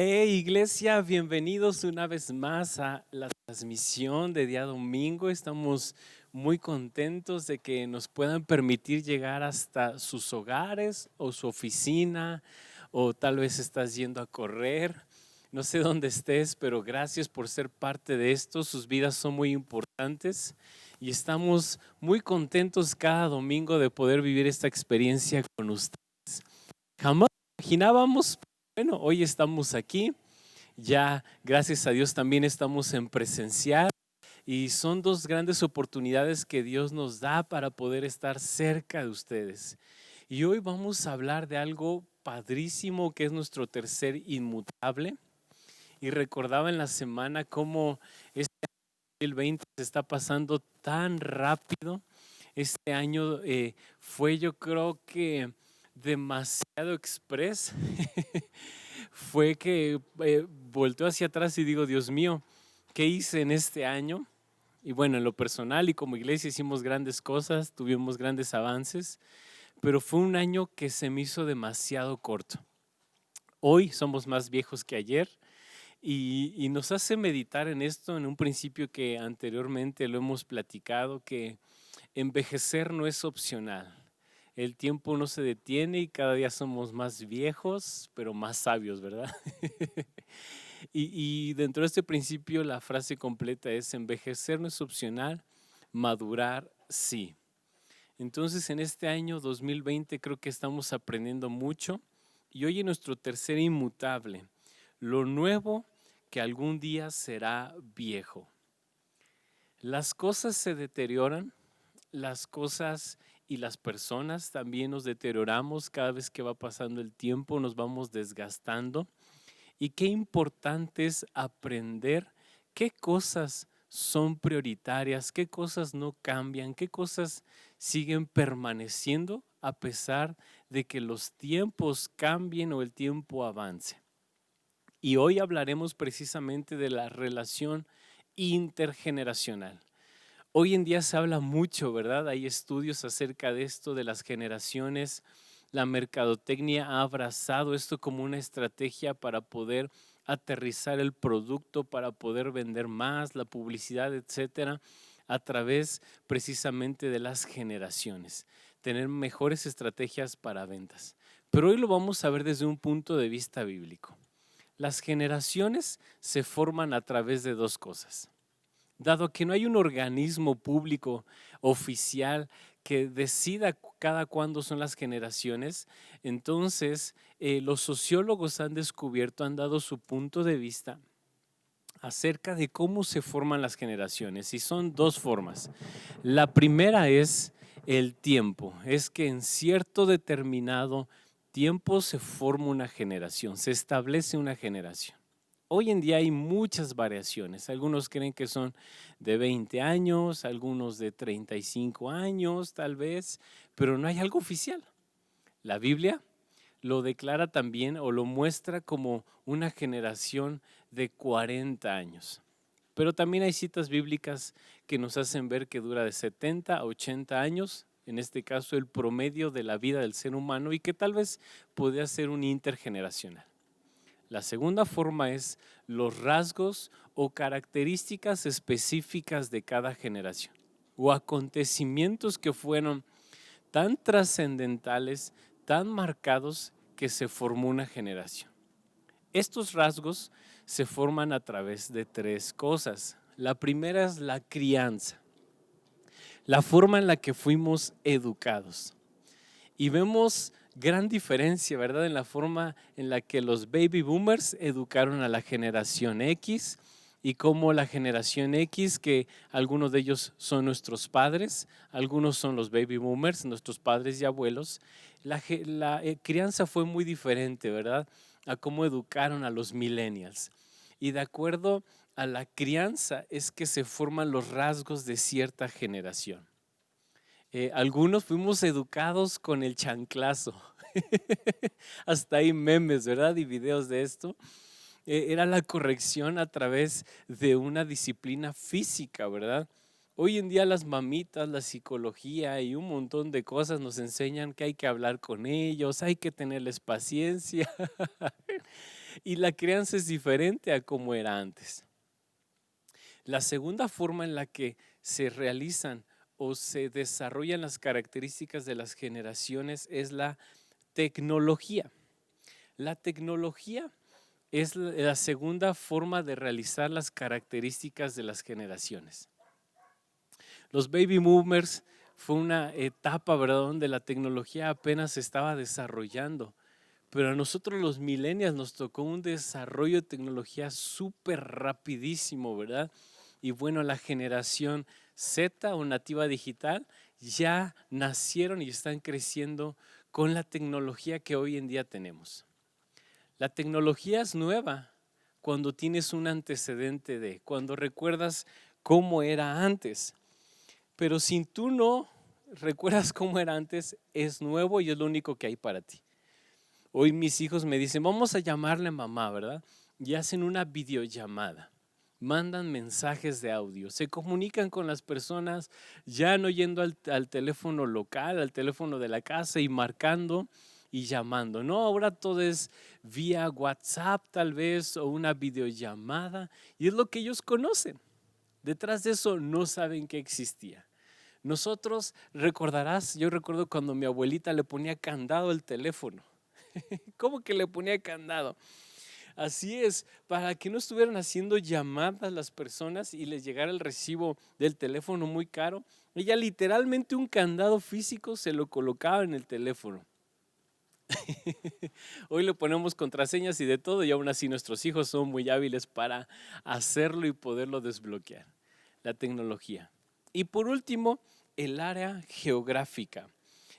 Hey iglesia, bienvenidos una vez más a la transmisión de día domingo. Estamos muy contentos de que nos puedan permitir llegar hasta sus hogares o su oficina, o tal vez estás yendo a correr. No sé dónde estés, pero gracias por ser parte de esto. Sus vidas son muy importantes y estamos muy contentos cada domingo de poder vivir esta experiencia con ustedes. Jamás imaginábamos. Bueno, hoy estamos aquí, ya gracias a Dios también estamos en presencial y son dos grandes oportunidades que Dios nos da para poder estar cerca de ustedes. Y hoy vamos a hablar de algo padrísimo que es nuestro tercer inmutable. Y recordaba en la semana cómo este 2020 se está pasando tan rápido. Este año fue, yo creo que demasiado express. Fue que volteo hacia atrás y digo, Dios mío, ¿qué hice en este año? Y bueno, en lo personal y como iglesia hicimos grandes cosas, tuvimos grandes avances, pero fue un año que se me hizo demasiado corto. Hoy somos más viejos que ayer y nos hace meditar en esto, en un principio que anteriormente lo hemos platicado, que envejecer no es opcional. El tiempo no se detiene y cada día somos más viejos, pero más sabios, ¿verdad? Y dentro de este principio la frase completa es: envejecer no es opcional, madurar sí. Entonces en este año 2020 creo que estamos aprendiendo mucho y hoy en nuestro tercer inmutable, lo nuevo que algún día será viejo. Las cosas se deterioran, las cosas y las personas también nos deterioramos cada vez que va pasando el tiempo, nos vamos desgastando. Y qué importante es aprender qué cosas son prioritarias, qué cosas no cambian, qué cosas siguen permaneciendo a pesar de que los tiempos cambien o el tiempo avance. Y hoy hablaremos precisamente de la relación intergeneracional. Hoy en día se habla mucho, ¿verdad? Hay estudios acerca de esto, de las generaciones. La mercadotecnia ha abrazado esto como una estrategia para poder aterrizar el producto, para poder vender más, la publicidad, etcétera, a través precisamente de las generaciones, tener mejores estrategias para ventas. Pero hoy lo vamos a ver desde un punto de vista bíblico. Las generaciones se forman a través de dos cosas. Dado que no hay un organismo público oficial que decida cada cuándo son las generaciones, entonces los sociólogos han descubierto, han dado su punto de vista acerca de cómo se forman las generaciones, y son dos formas. La primera es el tiempo, es que en cierto determinado tiempo se forma una generación, se establece una generación. Hoy en día hay muchas variaciones. Algunos creen que son de 20 años, algunos de 35 años tal vez, pero no hay algo oficial. La Biblia lo declara también o lo muestra como una generación de 40 años. Pero también hay citas bíblicas que nos hacen ver que dura de 70 a 80 años, en este caso el promedio de la vida del ser humano, y que tal vez podría ser un intergeneracional. La segunda forma es los rasgos o características específicas de cada generación o acontecimientos que fueron tan trascendentales, tan marcados que se formó una generación. Estos rasgos se forman a través de tres cosas. La primera es la crianza, la forma en la que fuimos educados. Y vemos gran diferencia, ¿verdad? En la forma en la que los baby boomers educaron a la generación X y cómo la generación X, que algunos de ellos son nuestros padres, algunos son los baby boomers, nuestros padres y abuelos, la crianza fue muy diferente, ¿verdad? A cómo educaron a los millennials. Y de acuerdo a la crianza es que se forman los rasgos de cierta generación. Algunos fuimos educados con el chanclazo. Hasta hay memes, ¿verdad? Y videos de esto. Era la corrección a través de una disciplina física, ¿verdad? Hoy en día las mamitas, la psicología y un montón de cosas nos enseñan que hay que hablar con ellos, hay que tenerles paciencia. Y la crianza es diferente a como era antes. La segunda forma en la que se realizan o se desarrollan las características de las generaciones es la tecnología. La tecnología es la segunda forma de realizar las características de las generaciones. Los baby boomers fue una etapa, ¿verdad?, donde la tecnología apenas se estaba desarrollando. Pero a nosotros los millennials nos tocó un desarrollo de tecnología súper rapidísimo, ¿verdad? Y bueno, la generación Z o nativa digital ya nacieron y están creciendo con la tecnología que hoy en día tenemos. La tecnología es nueva cuando tienes un antecedente cuando recuerdas cómo era antes. Pero si tú no recuerdas cómo era antes, es nuevo y es lo único que hay para ti. Hoy mis hijos me dicen, vamos a llamarle a mamá, ¿verdad? Y hacen una videollamada, mandan mensajes de audio, se comunican con las personas, ya no yendo al teléfono local, al teléfono de la casa y marcando y llamando. No, ahora todo es vía WhatsApp tal vez o una videollamada y es lo que ellos conocen. Detrás de eso no saben que existía. Nosotros, recordarás, yo recuerdo cuando mi abuelita le ponía candado al teléfono. ¿Cómo que le ponía candado? Así es, para que no estuvieran haciendo llamadas las personas y les llegara el recibo del teléfono muy caro. Ella literalmente un candado físico se lo colocaba en el teléfono. Hoy le ponemos contraseñas y de todo y aún así nuestros hijos son muy hábiles para hacerlo y poderlo desbloquear. La tecnología. Y por último, el área geográfica.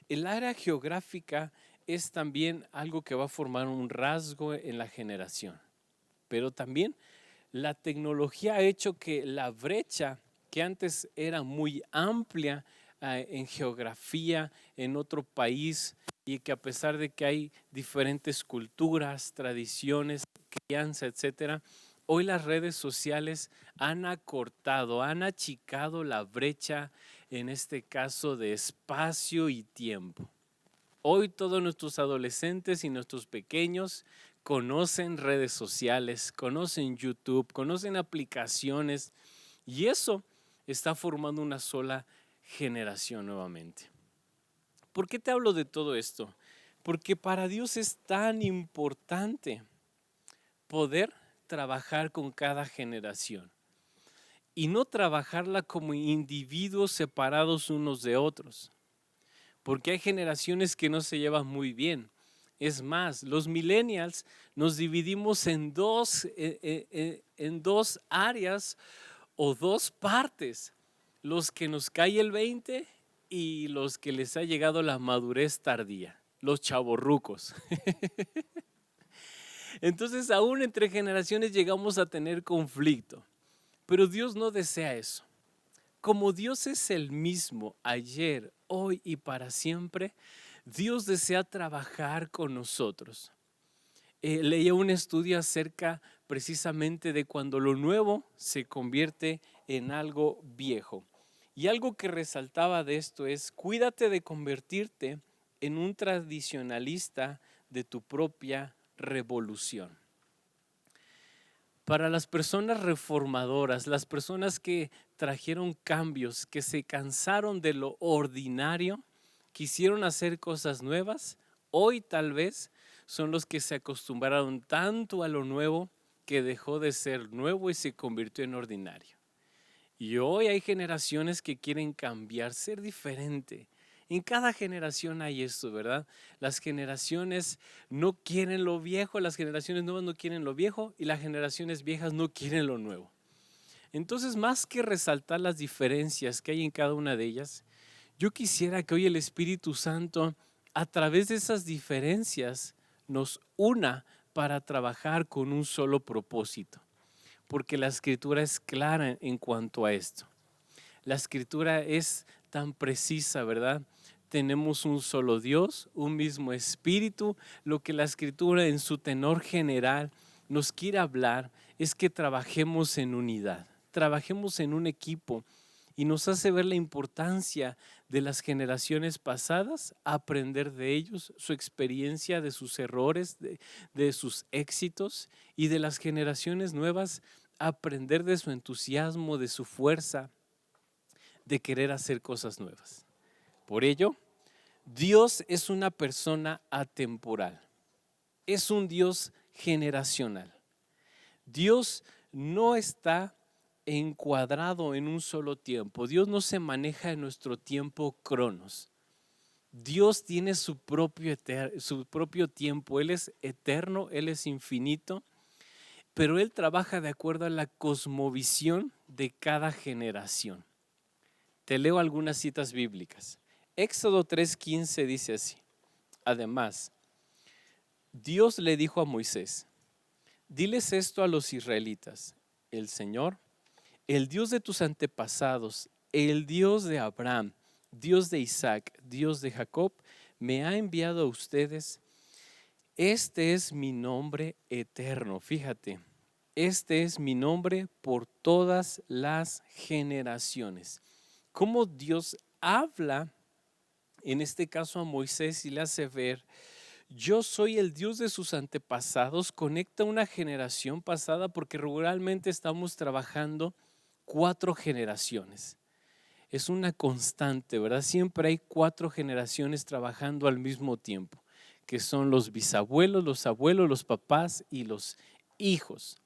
El área geográfica es también algo que va a formar un rasgo en la generación. Pero también la tecnología ha hecho que la brecha que antes era muy amplia en geografía, en otro país, y que a pesar de que hay diferentes culturas, tradiciones, crianza, etcétera, hoy las redes sociales han acortado, han achicado la brecha, en este caso de espacio y tiempo. Hoy todos nuestros adolescentes y nuestros pequeños conocen redes sociales, conocen YouTube, conocen aplicaciones y eso está formando una sola generación nuevamente. ¿Por qué te hablo de todo esto? Porque para Dios es tan importante poder trabajar con cada generación y no trabajarla como individuos separados unos de otros. Porque hay generaciones que no se llevan muy bien. Es más, los millennials nos dividimos en dos áreas o dos partes. Los que nos cae el 20 y los que les ha llegado la madurez tardía, los chavorrucos. Entonces, aún entre generaciones llegamos a tener conflicto, pero Dios no desea eso. Como Dios es el mismo ayer, hoy y para siempre, Dios desea trabajar con nosotros. Leía un estudio acerca precisamente de cuando lo nuevo se convierte en algo viejo. Y algo que resaltaba de esto es, cuídate de convertirte en un tradicionalista de tu propia revolución. Para las personas reformadoras, las personas que trajeron cambios, que se cansaron de lo ordinario, quisieron hacer cosas nuevas, hoy tal vez son los que se acostumbraron tanto a lo nuevo que dejó de ser nuevo y se convirtió en ordinario. Y hoy hay generaciones que quieren cambiar, ser diferente. En cada generación hay esto, ¿verdad? Las generaciones no quieren lo viejo, las generaciones nuevas no quieren lo viejo y las generaciones viejas no quieren lo nuevo. Entonces, más que resaltar las diferencias que hay en cada una de ellas, yo quisiera que hoy el Espíritu Santo, a través de esas diferencias, nos una para trabajar con un solo propósito. Porque la Escritura es clara en cuanto a esto. La Escritura es tan precisa, ¿verdad? Tenemos un solo Dios, un mismo Espíritu. Lo que la Escritura en su tenor general nos quiere hablar es que trabajemos en unidad, trabajemos en un equipo y nos hace ver la importancia de las generaciones pasadas, aprender de ellos, su experiencia, de sus errores, de sus éxitos, y de las generaciones nuevas, aprender de su entusiasmo, de su fuerza, de querer hacer cosas nuevas. Por ello, Dios es una persona atemporal, es un Dios generacional. Dios no está encuadrado en un solo tiempo. Dios no se maneja en nuestro tiempo cronos. Dios tiene su propio tiempo. Él es eterno, Él es infinito, pero Él trabaja de acuerdo a la cosmovisión de cada generación. Te leo algunas citas bíblicas. Éxodo 3:15 dice así: además, Dios le dijo a Moisés: diles esto a los israelitas: el Señor, el Dios de tus antepasados, el Dios de Abraham, Dios de Isaac, Dios de Jacob, me ha enviado a ustedes. Este es mi nombre eterno. Fíjate, este es mi nombre por todas las generaciones. Cómo Dios habla, en este caso a Moisés, y le hace ver: yo soy el Dios de sus antepasados. Conecta una generación pasada, porque regularmente estamos trabajando 4 generaciones. Es una constante, ¿verdad? Siempre hay 4 generaciones trabajando al mismo tiempo, que son los bisabuelos, los abuelos, los papás y los hijos.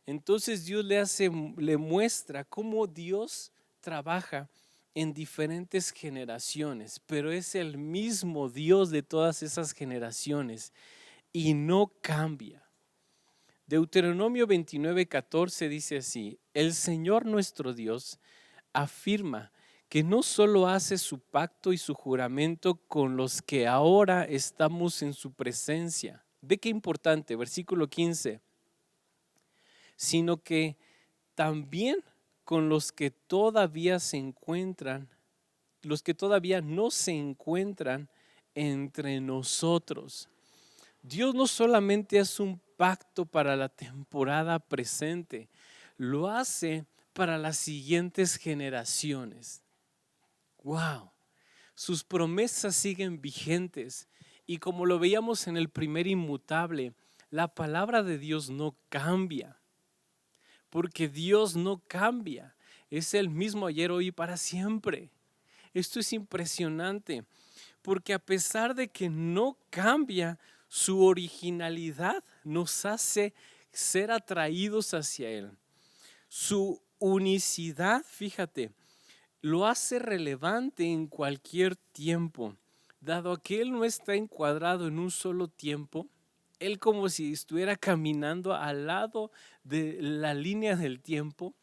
Entonces Dios le muestra cómo Dios trabaja en diferentes generaciones, pero es el mismo Dios de todas esas generaciones y no cambia. Deuteronomio 29:14 dice así: el Señor nuestro Dios afirma que no solo hace su pacto y su juramento con los que ahora estamos en su presencia. Ve qué importante, versículo 15, sino que también con los que todavía se encuentran, los que todavía no se encuentran entre nosotros. Dios no solamente hace un pacto para la temporada presente, lo hace para las siguientes generaciones. ¡Wow! Sus promesas siguen vigentes, y como lo veíamos en el primer inmutable, la palabra de Dios no cambia, porque Dios no cambia. Es el mismo ayer, hoy y para siempre. Esto es impresionante, porque a pesar de que no cambia, su originalidad nos hace ser atraídos hacia Él. Su unicidad, fíjate, lo hace relevante en cualquier tiempo. Dado a que Él no está encuadrado en un solo tiempo, Él, como si estuviera caminando al lado de la línea del tiempo,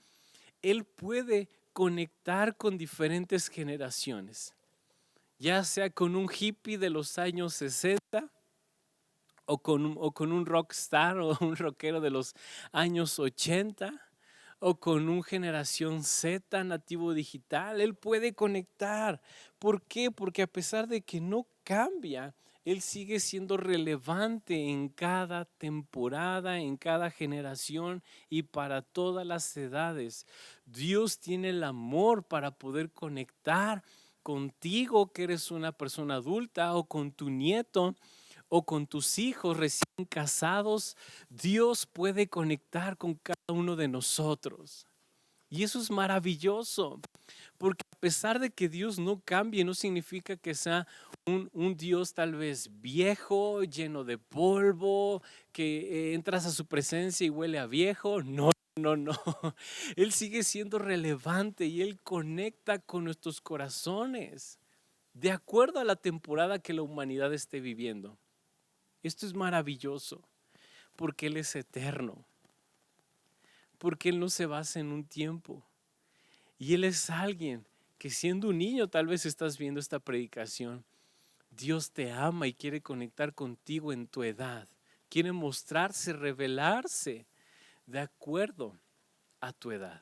Él puede conectar con diferentes generaciones, ya sea con un hippie de los años 60 o con un rockstar o un rockero de los años 80, o con un generación Z nativo digital. Él puede conectar. ¿Por qué? Porque a pesar de que no cambia, Él sigue siendo relevante en cada temporada, en cada generación y para todas las edades. Dios tiene el amor para poder conectar contigo, que eres una persona adulta, o con tu nieto, o con tus hijos recién casados. Dios puede conectar con cada uno de nosotros. Y eso es maravilloso, porque a pesar de que Dios no cambie, no significa que sea un Dios tal vez viejo, lleno de polvo, que entras a su presencia y huele a viejo. No, no, no. Él sigue siendo relevante y Él conecta con nuestros corazones de acuerdo a la temporada que la humanidad esté viviendo. Esto es maravilloso, porque Él es eterno, porque Él no se basa en un tiempo. Y Él es alguien que, siendo un niño, tal vez estás viendo esta predicación. Dios te ama y quiere conectar contigo en tu edad. Quiere mostrarse, revelarse de acuerdo a tu edad.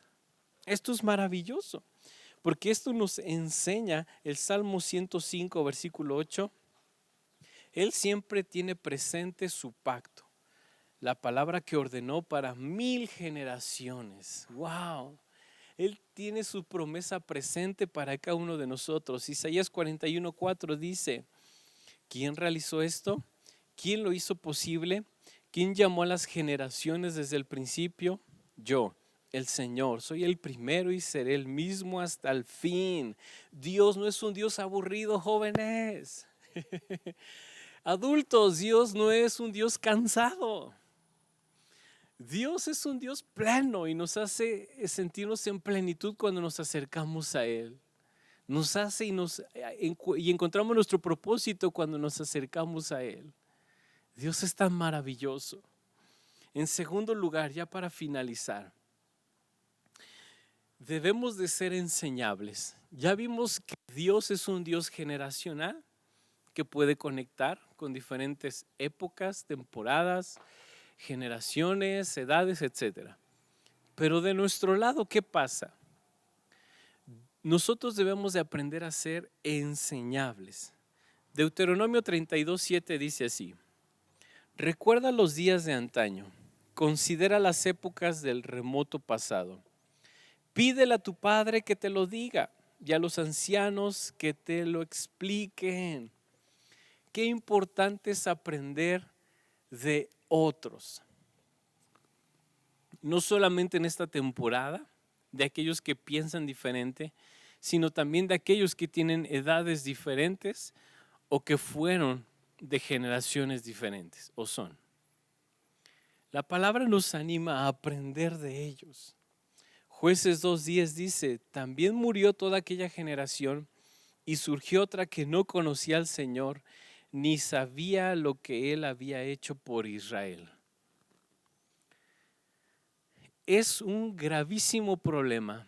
Esto es maravilloso, porque esto nos enseña el Salmo 105, versículo 8. Él siempre tiene presente su pacto, la palabra que ordenó para 1000 generaciones. ¡Wow! Él tiene su promesa presente para cada uno de nosotros. Isaías 41:4 dice, ¿quién realizó esto? ¿Quién lo hizo posible? ¿Quién llamó a las generaciones desde el principio? Yo, el Señor, soy el primero y seré el mismo hasta el fin. Dios no es un Dios aburrido, jóvenes. Adultos, Dios no es un Dios cansado. Dios es un Dios pleno y nos hace sentirnos en plenitud cuando nos acercamos a Él. Nos hace y encontramos nuestro propósito cuando nos acercamos a Él. Dios es tan maravilloso. En segundo lugar, ya para finalizar, debemos de ser enseñables. Ya vimos que Dios es un Dios generacional que puede conectar con diferentes épocas, temporadas, generaciones, edades, etc. Pero de nuestro lado, ¿qué pasa? Nosotros debemos de aprender a ser enseñables. Deuteronomio 32:7 dice así: recuerda los días de antaño, considera las épocas del remoto pasado. Pídele a tu padre que te lo diga y a los ancianos que te lo expliquen. Qué importante es aprender de otros. No solamente en esta temporada, de aquellos que piensan diferente, sino también de aquellos que tienen edades diferentes o que fueron de generaciones diferentes o son. La palabra nos anima a aprender de ellos. Jueces 2:10 dice, también murió toda aquella generación y surgió otra que no conocía al Señor ni sabía lo que Él había hecho por Israel. Es un gravísimo problema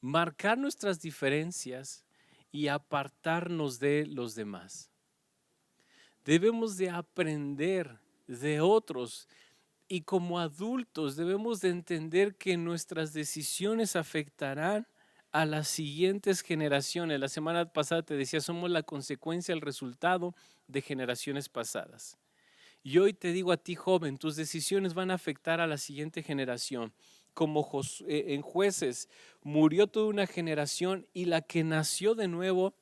marcar nuestras diferencias y apartarnos de los demás. Debemos de aprender de otros y como adultos debemos de entender que nuestras decisiones afectarán a las siguientes generaciones. La semana pasada te decía, somos la consecuencia, el resultado de generaciones pasadas. Y hoy te digo a ti, joven, tus decisiones van a afectar a la siguiente generación. Como en Jueces, murió toda una generación y la que nació de nuevo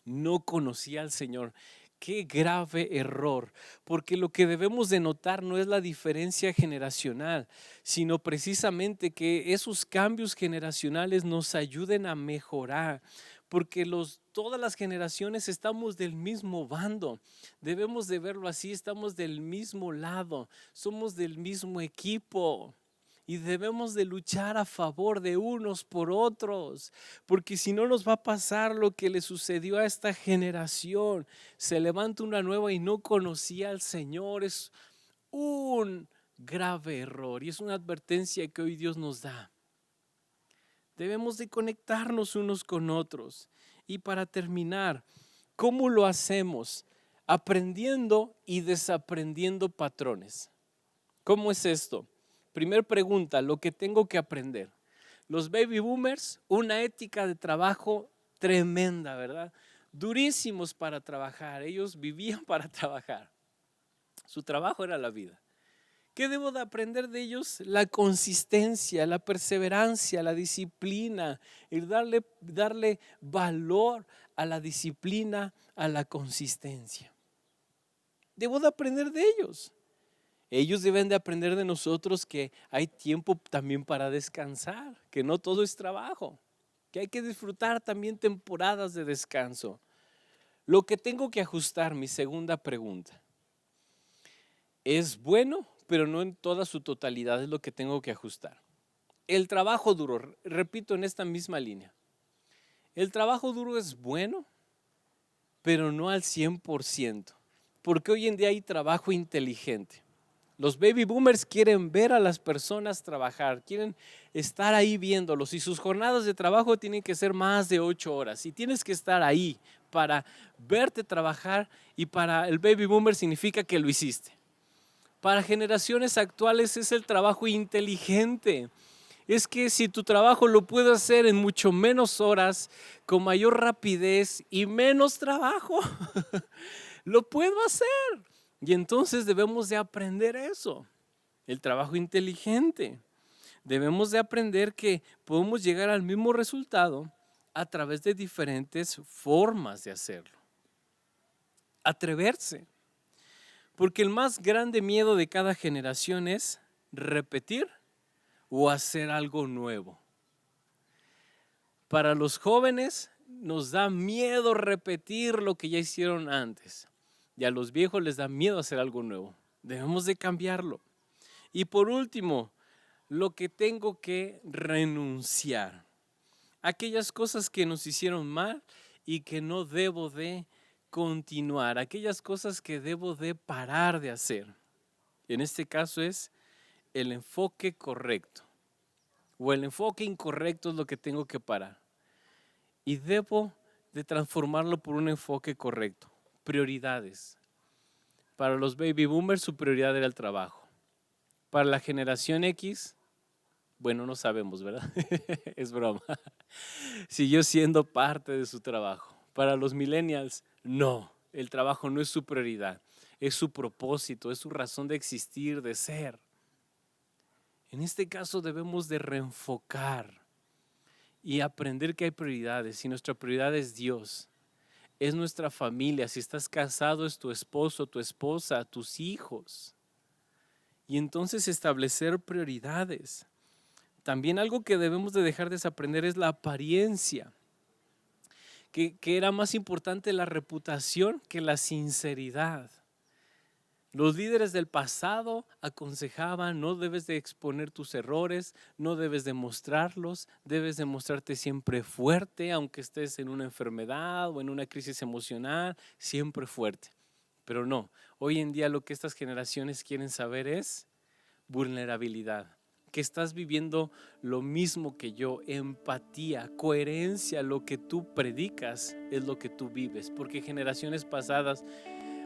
no conocía al Señor. Qué grave error, porque lo que debemos de notar no es la diferencia generacional, sino precisamente que esos cambios generacionales nos ayuden a mejorar, porque todas las generaciones estamos del mismo bando. Debemos de verlo así, estamos del mismo lado, somos del mismo equipo. Y debemos de luchar a favor de unos por otros, porque si no nos va a pasar lo que le sucedió a esta generación. Se levanta una nueva y no conocía al Señor. Es un grave error y es una advertencia que hoy Dios nos da. Debemos de conectarnos unos con otros. Y para terminar, ¿cómo lo hacemos? Aprendiendo y desaprendiendo patrones. ¿Cómo es esto? Primer pregunta, lo que tengo que aprender. Los baby boomers, una ética de trabajo tremenda, ¿verdad? Durísimos para trabajar, ellos vivían para trabajar. Su trabajo era la vida. ¿Qué debo de aprender de ellos? La consistencia, la perseverancia, la disciplina, el darle valor a la disciplina, a la consistencia. Debo de aprender de ellos. Ellos deben de aprender de nosotros que hay tiempo también para descansar, que no todo es trabajo, que hay que disfrutar también temporadas de descanso. Lo que tengo que ajustar, mi segunda pregunta, es bueno, pero no en toda su totalidad es lo que tengo que ajustar. El trabajo duro, repito en esta misma línea, el trabajo duro es bueno, pero no al 100%, porque hoy en día hay trabajo inteligente. Los baby boomers quieren ver a las personas trabajar, quieren estar ahí viéndolos y sus jornadas de trabajo tienen que ser más de 8 horas y tienes que estar ahí para verte trabajar y para el baby boomer significa que lo hiciste. Para generaciones actuales es el trabajo inteligente. Es que si tu trabajo lo puedo hacer en mucho menos horas, con mayor rapidez y menos trabajo, lo puedo hacer. Y entonces debemos de aprender eso, el trabajo inteligente. Debemos de aprender que podemos llegar al mismo resultado a través de diferentes formas de hacerlo. Atreverse. Porque el más grande miedo de cada generación es repetir o hacer algo nuevo. Para los jóvenes nos da miedo repetir lo que ya hicieron antes. Y a los viejos les da miedo hacer algo nuevo. Debemos de cambiarlo. Y por último, lo que tengo que renunciar. Aquellas cosas que nos hicieron mal y que no debo de continuar. Aquellas cosas que debo de parar de hacer. En este caso es el enfoque correcto. O el enfoque incorrecto es lo que tengo que parar. Y debo de transformarlo por un enfoque correcto. Prioridades. Para los baby boomers su prioridad era el trabajo. Para la generación X, bueno, no sabemos, ¿verdad? Es broma. Siguió siendo parte de su trabajo. Para los millennials, no. El trabajo no es su prioridad. Es su propósito, es su razón de existir, de ser. En este caso debemos de reenfocar y aprender que hay prioridades. Y nuestra prioridad es Dios. Es nuestra familia. Si estás casado, es tu esposo, tu esposa, tus hijos. Y entonces establecer prioridades. También algo que debemos de dejar de desaprender es la apariencia. Que era más importante la reputación que la sinceridad. Los líderes del pasado aconsejaban: no debes de exponer tus errores, no debes de mostrarlos, debes de mostrarte siempre fuerte, aunque estés en una enfermedad o en una crisis emocional, siempre fuerte. Pero no, hoy en día lo que estas generaciones quieren saber es vulnerabilidad, que estás viviendo lo mismo que yo, empatía, coherencia. Lo que tú predicas es lo que tú vives, porque generaciones pasadas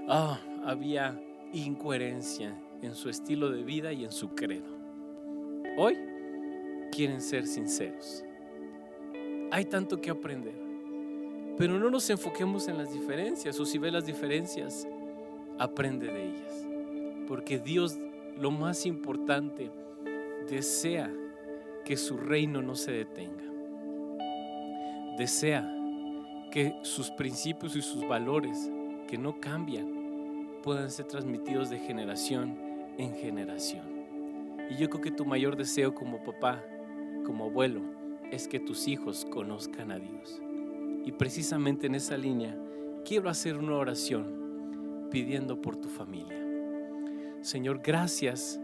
había incoherencia en su estilo de vida y en su credo. Hoy quieren ser sinceros. Hay tanto que aprender, pero no nos enfoquemos en las diferencias, o si ves las diferencias, aprende de ellas, porque Dios, lo más importante, desea que su reino no se detenga. Desea que sus principios y sus valores, que no cambian, puedan ser transmitidos de generación en generación. Y yo creo que tu mayor deseo como papá, como abuelo, es que tus hijos conozcan a Dios. Y precisamente en esa línea quiero hacer una oración pidiendo por tu familia. Señor, gracias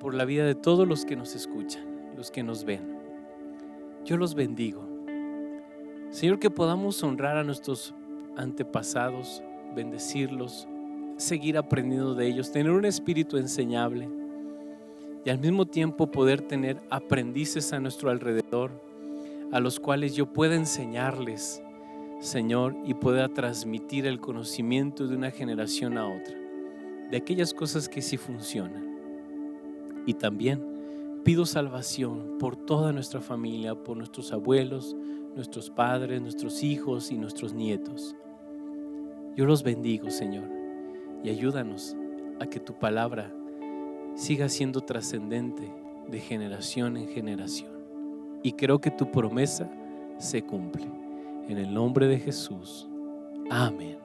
por la vida de todos los que nos escuchan, los que nos ven. Yo los bendigo. Señor, que podamos honrar a nuestros antepasados, bendecirlos, seguir aprendiendo de ellos, tener un espíritu enseñable y al mismo tiempo poder tener aprendices a nuestro alrededor, a los cuales yo pueda enseñarles, Señor, y pueda transmitir el conocimiento de una generación a otra, de aquellas cosas que sí funcionan. Y también pido salvación por toda nuestra familia, por nuestros abuelos, nuestros padres, nuestros hijos y nuestros nietos. Yo los bendigo, Señor, y ayúdanos a que tu palabra siga siendo trascendente de generación en generación. Y creo que tu promesa se cumple. En el nombre de Jesús. Amén.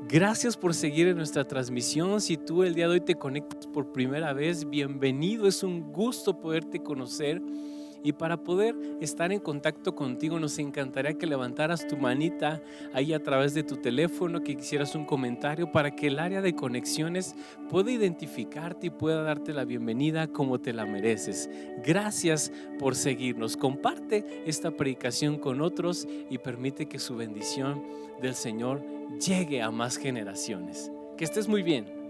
Gracias por seguir en nuestra transmisión. Si tú el día de hoy te conectas por primera vez, bienvenido. Es un gusto poderte conocer. Y para poder estar en contacto contigo, nos encantaría que levantaras tu manita ahí a través de tu teléfono, que hicieras un comentario para que el área de conexiones pueda identificarte y pueda darte la bienvenida como te la mereces. Gracias por seguirnos. Comparte esta predicación con otros y permite que su bendición del Señor llegue a más generaciones. Que estés muy bien.